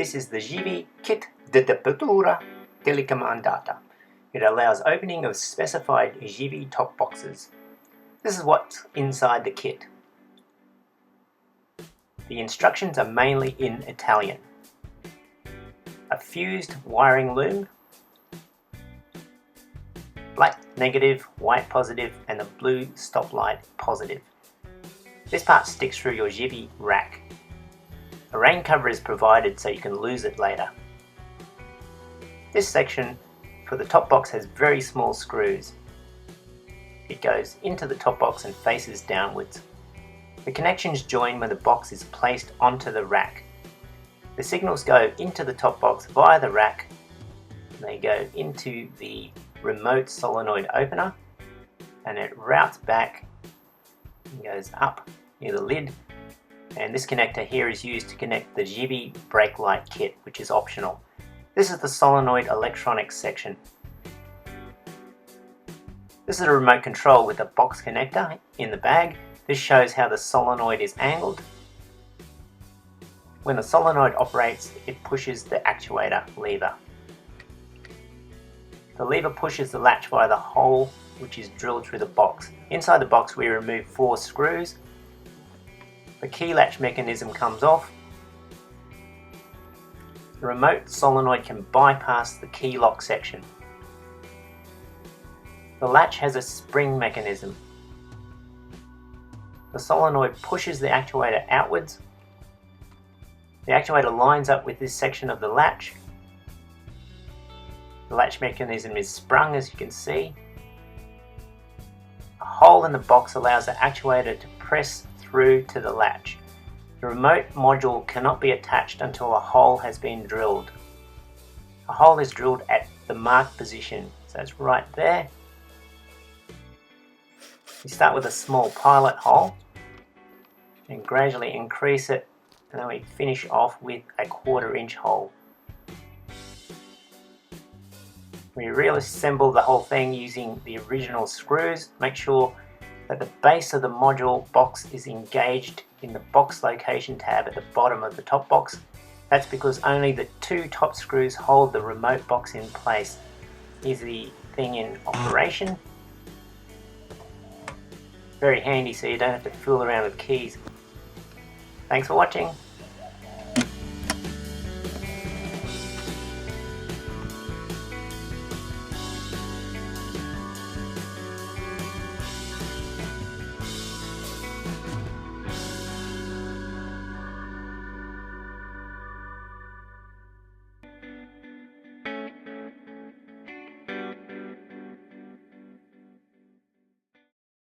This is the Givi kit D'Apertura Telecomandata. It allows opening of specified Givi top boxes. This is what's inside the kit. The instructions are mainly in Italian. A fused wiring loom, black negative, white positive, and the blue stoplight positive. This part sticks through your Givi rack. A rain cover is provided so you can lose it later. This section for the top box has very small screws. It goes into the top box and faces downwards. The connections join when the box is placed onto the rack. The signals go into the top box via the rack. They go into the remote solenoid opener and it routes back and goes up near the lid. And this connector here is used to connect the Givi brake light kit, which is optional. This is the solenoid electronics section. This is a remote control with a box connector in the bag. This shows how the solenoid is angled. When the solenoid operates, it pushes the actuator lever. The lever pushes the latch via the hole which is drilled through the box. Inside the box we remove 4 screws. The key latch mechanism comes off. The remote solenoid can bypass the key lock section. The latch has a spring mechanism. The solenoid pushes the actuator outwards. The actuator lines up with this section of the latch. The latch mechanism is sprung, as you can see. A hole in the box allows the actuator to press through to the latch. The remote module cannot be attached until a hole has been drilled. A hole is drilled at the marked position, so it's right there. We start with a small pilot hole and gradually increase it, and then we finish off with a 1/4 inch hole. We reassemble the whole thing using the original screws. Make sure that the base of the module box is engaged in the box location tab at the bottom of the top box. That's because only the 2 top screws hold the remote box in place. Here's the thing in operation. Very handy so you don't have to fool around with keys. Thanks for watching.